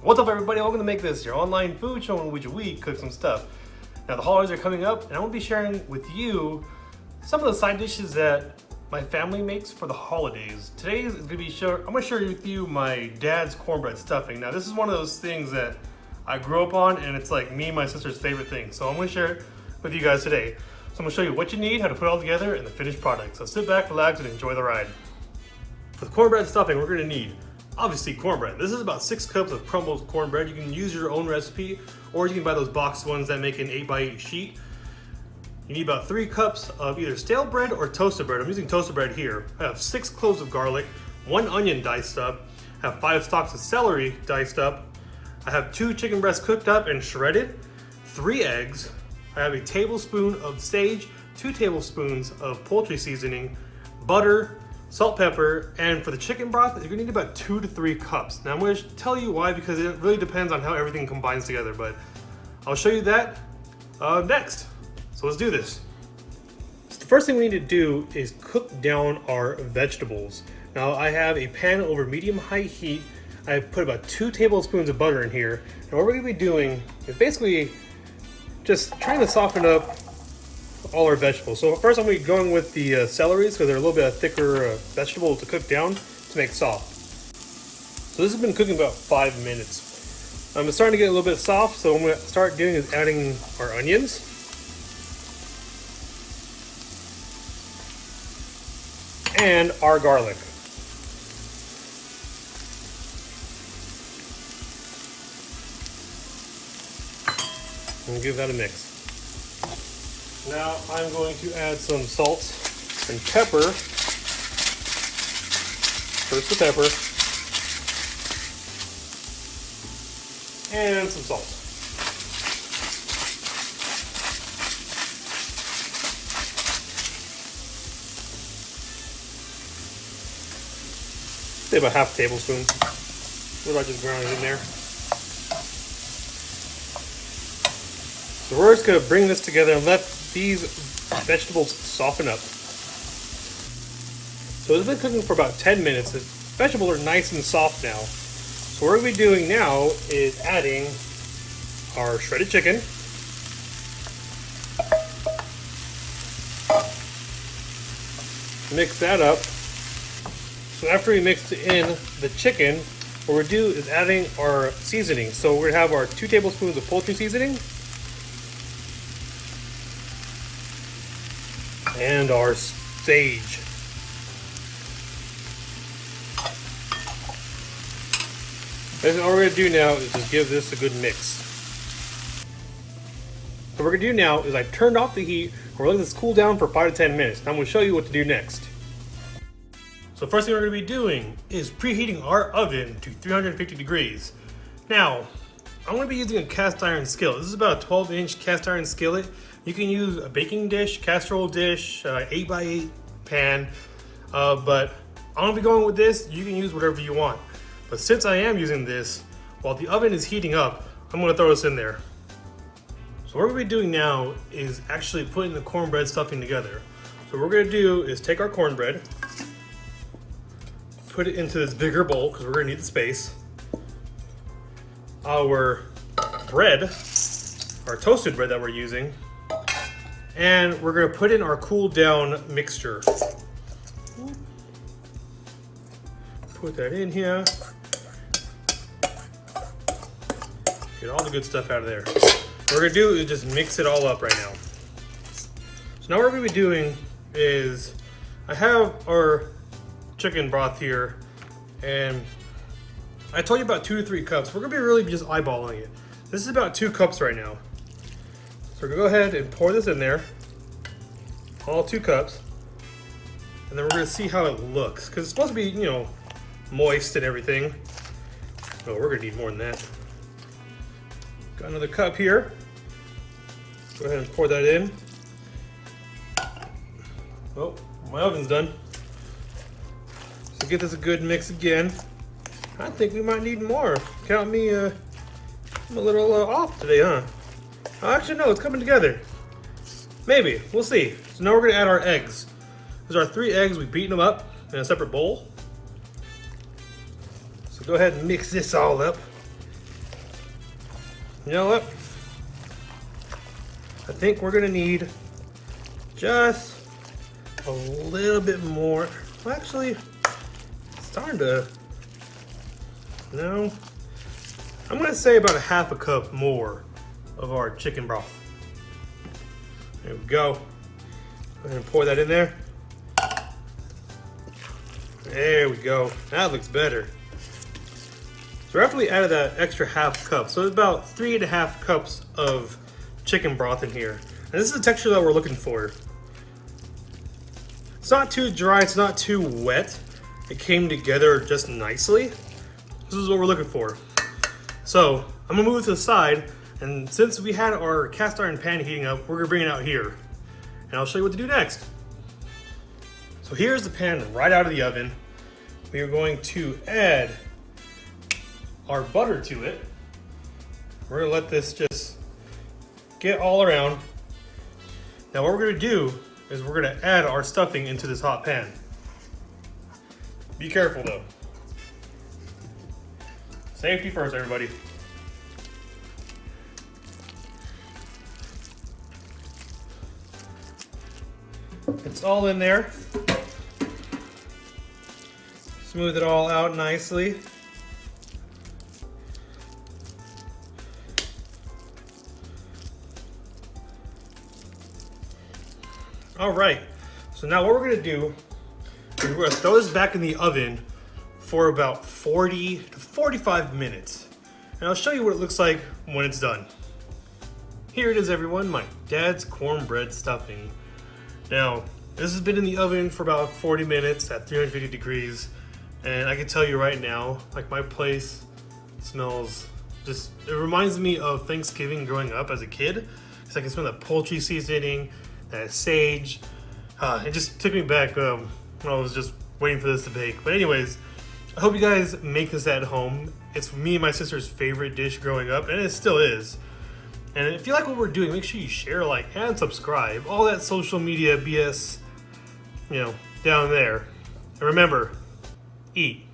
What's up everybody, welcome to Make This, your online food show in which we cook some stuff. Now the holidays are coming up and I'm going to be sharing with you some of the side dishes that my family makes for the holidays. Today is going to be I'm going to share with you my dad's cornbread stuffing. Now this is one of those things that I grew up on and it's like me and my sister's favorite thing. So I'm going to share it with you guys today. So I'm going to show you what you need, how to put it all together, and the finished product. So sit back, relax, and enjoy the ride. For the cornbread stuffing, we're going to need obviously cornbread. This is about 6 cups of crumbled cornbread. You can use your own recipe or you can buy those boxed ones that make an 8x8 sheet. You need about 3 cups of either stale bread or toasted bread. I'm using toasted bread here. I have 6 cloves of garlic, 1 onion diced up, I have 5 stalks of celery diced up, I have 2 chicken breasts cooked up and shredded, 3 eggs, I have a tablespoon of sage, 2 tablespoons of poultry seasoning, butter, salt, pepper, and for the chicken broth, you're gonna need about 2 to 3 cups. Now I'm gonna tell you why, because it really depends on how everything combines together, but I'll show you that next. So let's do this. So the first thing we need to do is cook down our vegetables. Now I have a pan over medium-high heat. I put about 2 tablespoons of butter in here. And what we're gonna be doing is basically just trying to soften up all our vegetables. So first I'm going to be going with the celeries because they're a little bit thicker vegetable to cook down to make soft. So this has been cooking about 5 minutes. I'm starting to get a little bit soft, so what I'm going to start doing is adding our onions. And our garlic. And give that a mix. Now I'm going to add some salt and pepper. First the pepper. And some salt. Say about half a tablespoon. What about just ground it in there? So we're just going to bring this together and let these vegetables soften up. So it's been cooking for about 10 minutes. The vegetables are nice and soft now. So what we're going to be doing now is adding our shredded chicken. Mix that up. So after we mix in the chicken, what we're going to do is adding our seasoning. So we're going to have our 2 tablespoons of poultry seasoning. And our sage. And all we're going to do now is just give this a good mix. So what we're going to do now is I turned off the heat. We're letting this cool down for 5 to 10 minutes. Now I'm going to show you what to do next. So first thing we're going to be doing is preheating our oven to 350 degrees. Now, I'm going to be using a cast iron skillet. This is about a 12-inch cast iron skillet. You can use a baking dish, casserole dish, 8x8 pan, but I'm going to be going with this. You can use whatever you want. But since I am using this, while the oven is heating up, I'm going to throw this in there. So what we're going to be doing now is actually putting the cornbread stuffing together. So what we're going to do is take our cornbread, put it into this bigger bowl because we're going to need the space. Our bread, our toasted bread that we're using, and we're going to put in our cool down mixture. Put that in here. Get all the good stuff out of there. What we're going to do is just mix it all up right now. So now what we're going to be doing is I have our chicken broth here, and I told you about 2 to 3 cups. We're going to be really just eyeballing it. This is about 2 cups right now. So we're going to go ahead and pour this in there, all 2 cups, and then we're going to see how it looks, because it's supposed to be, you know, moist and everything. Oh, we're going to need more than that. Got another cup here. Go ahead and pour that in. Oh, my oven's done. So get this a good mix again. I think we might need more. Count me, I'm a little off today, huh? Actually, no, it's coming together. Maybe, we'll see. So now we're gonna add our eggs. These are 3 eggs, we've beaten them up in a separate bowl. So go ahead and mix this all up. You know what? I think we're gonna need just a little bit more. Well, actually, it's starting to, no. I'm gonna say about a half a cup more of our chicken broth. There we go. Go ahead and pour that in there. There we go. That looks better. So after we added that extra half cup, so it's about 3.5 cups of chicken broth in here. And this is the texture that we're looking for. It's not too dry, it's not too wet. It came together just nicely. This is what we're looking for. So I'm gonna move it to the side, and since we had our cast iron pan heating up, we're gonna bring it out here. And I'll show you what to do next. So here's the pan right out of the oven. We are going to add our butter to it. We're gonna let this just get all around. Now what we're gonna do is we're gonna add our stuffing into this hot pan. Be careful though. Safety first, everybody. It's all in there. Smooth it all out nicely. All right, so now what we're gonna do is we're gonna throw this back in the oven for about 40 to 45 minutes. And I'll show you what it looks like when it's done. Here it is, everyone, my dad's cornbread stuffing. Now, this has been in the oven for about 40 minutes at 350 degrees. And I can tell you right now, like my place smells just, it reminds me of Thanksgiving growing up as a kid. Because I can smell that poultry seasoning, that sage. It just took me back when I was just waiting for this to bake. But anyways, I hope you guys make this at home. It's me and my sister's favorite dish growing up, and it still is. And if you like what we're doing, make sure you share, like, and subscribe. All that social media BS, you know, down there. And remember, eat.